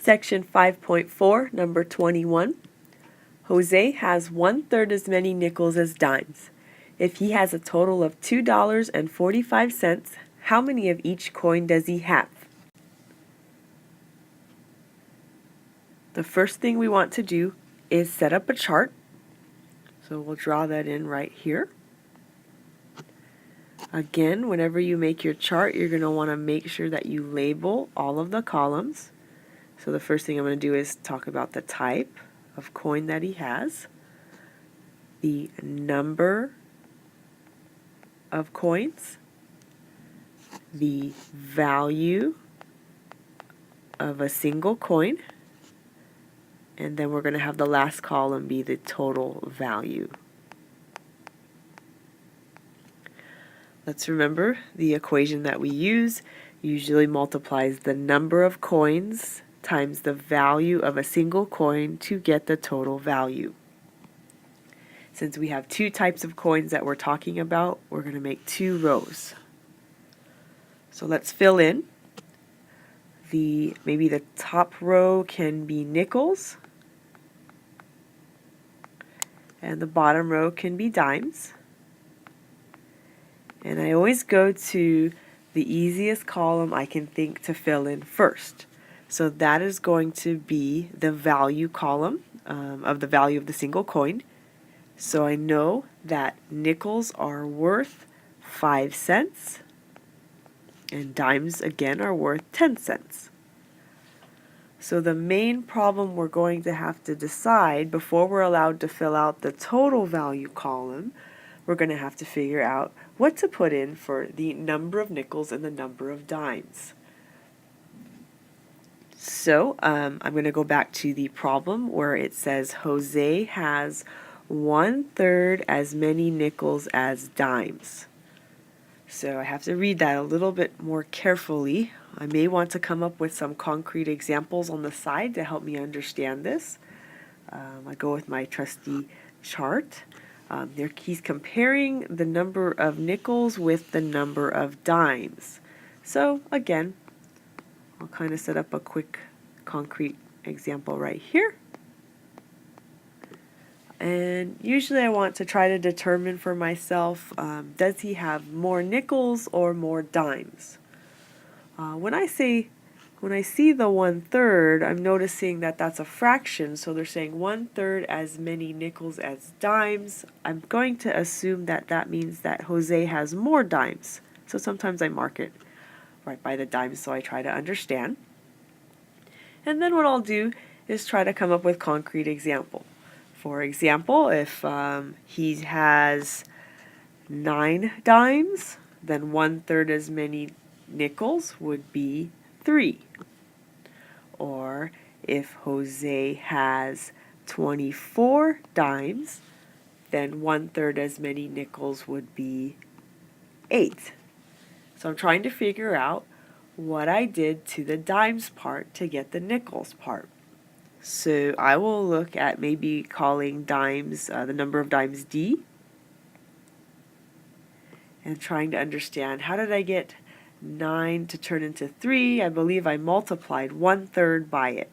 Section 5.4, number 21. Jose has 1/3 as many nickels as dimes. If he has a total of $2.45, how many of each coin does he have? The first thing we want to do is set up a chart. So we'll draw that in right here. Again, whenever you make your chart, you're going to want to make sure that you label all of the columns. So the first thing I'm going to do is talk about the type of coin that he has, the number of coins, the value of a single coin, and then we're going to have the last column be the total value. Let's remember the equation that we use usually multiplies the number of coins times the value of a single coin to get the total value. Since we have two types of coins that we're talking about, we're going to make two rows. So let's fill in. Maybe the top row can be nickels, and the bottom row can be dimes. And I always go to the easiest column I can think to fill in first. So that is going to be the value column of the value of the single coin. So I know that nickels are worth 5 cents and dimes again are worth 10 cents. So the main problem we're going to have to decide before we're allowed to fill out the total value column, we're going to have to figure out what to put in for the number of nickels and the number of dimes. So I'm going to go back to the problem where it says Jose has 1/3 as many nickels as dimes. So I have to read that a little bit more carefully. I may want to come up with some concrete examples on the side to help me understand this. I go with my trusty chart. He's comparing the number of nickels with the number of dimes. So again, I'll kind of set up a quick concrete example right here. And usually I want to try to determine for myself, does he have more nickels or more dimes? When I see the 1/3, I'm noticing that that's a fraction, so they're saying 1/3 as many nickels as dimes. I'm going to assume that that means that Jose has more dimes. So sometimes I mark it right by the dimes so I try to understand. And then what I'll do is try to come up with concrete example. For example, if he has 9 dimes, then 1/3 as many nickels would be 3. Or if Jose has 24 dimes, then 1/3 as many nickels would be 8. So I'm trying to figure out what I did to the dimes part to get the nickels part. So I will look at maybe calling dimes, the number of dimes D, and trying to understand how did I get 9 to turn into 3. I believe I multiplied 1/3 by it.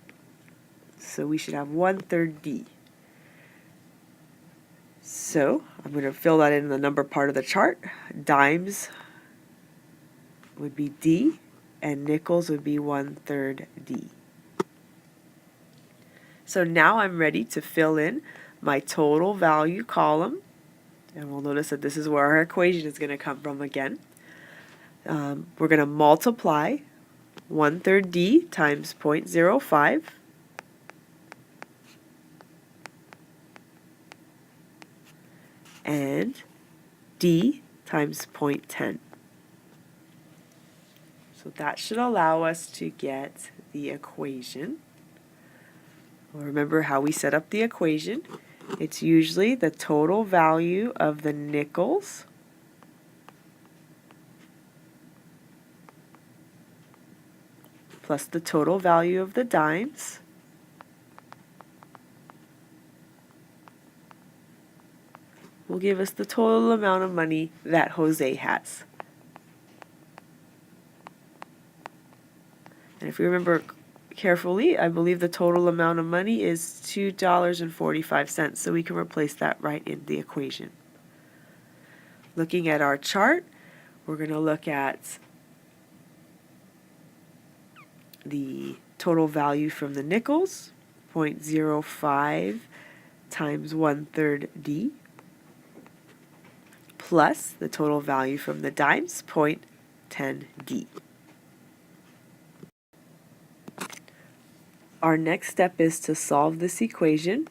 So we should have 1/3 D. So I'm going to fill that in the number part of the chart. Dimes would be D, and nickels would be 1/3 D. So now I'm ready to fill in my total value column. And we'll notice that this is where our equation is going to come from again. We're going to multiply 1/3 D times 0.05. And D times 0.10. So that should allow us to get the equation. Well, remember how we set up the equation. It's usually the total value of the nickels plus the total value of the dimes will give us the total amount of money that Jose has. And if we remember carefully, I believe the total amount of money is $2.45, so we can replace that right in the equation. Looking at our chart, we're going to look at the total value from the nickels, 0.05 times 1/3 D, plus the total value from the dimes, 0.10 D. Our next step is to solve this equation,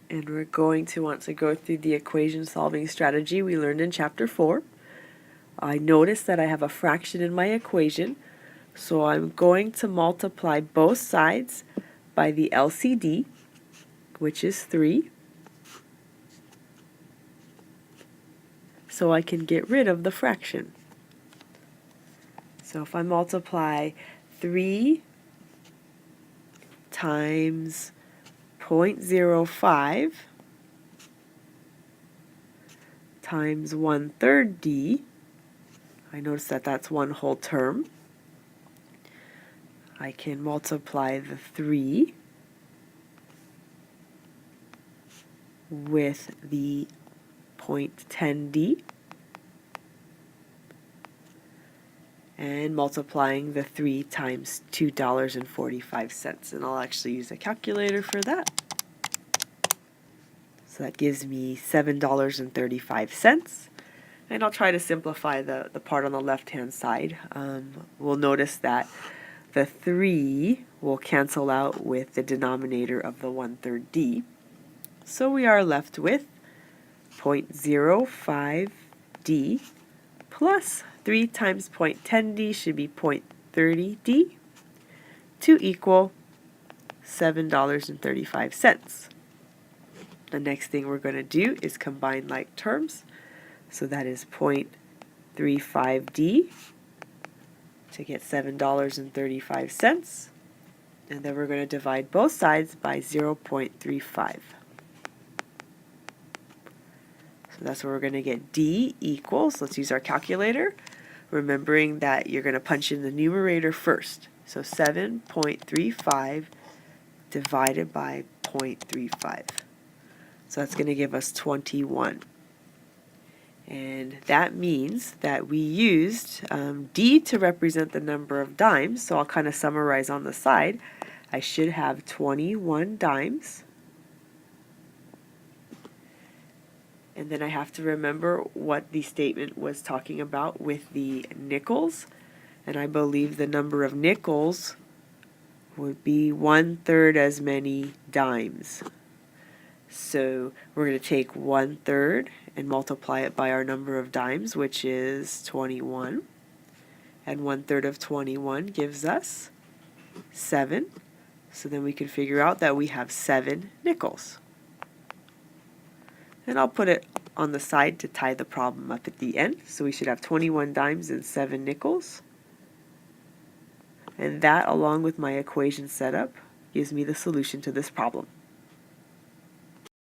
and we're going to want to go through the equation solving strategy we learned in Chapter 4. I notice that I have a fraction in my equation, so I'm going to multiply both sides by the LCD, which is 3, so I can get rid of the fraction. So if I multiply 3 times 0.05 times 1/3 D, I notice that that's one whole term. I can multiply the 3 with the 0.10 D, and multiplying the 3 times $2.45, and I'll actually use a calculator for that. So that gives me $7.35, and I'll try to simplify the part on the left-hand side. We'll notice that the 3 will cancel out with the denominator of the 1/3 D, so we are left with 0.05 D plus 3 times 0.10 D should be 0.30 D to equal $7.35. The next thing we're going to do is combine like terms. So that is 0.35 D to get $7.35. And then we're going to divide both sides by 0.35. So that's where we're going to get D equals, let's use our calculator, remembering that you're going to punch in the numerator first. So 7.35 divided by 0.35. So that's going to give us 21. And that means that we used D to represent the number of dimes, so I'll kind of summarize on the side. I should have 21 dimes. And then I have to remember what the statement was talking about with the nickels. And I believe the number of nickels would be 1/3 as many dimes. So we're going to take 1/3 and multiply it by our number of dimes, which is 21. And 1/3 of 21 gives us 7. So then we can figure out that we have 7 nickels. And I'll put it on the side to tie the problem up at the end. So we should have 21 dimes and 7 nickels. And that, along with my equation setup, gives me the solution to this problem.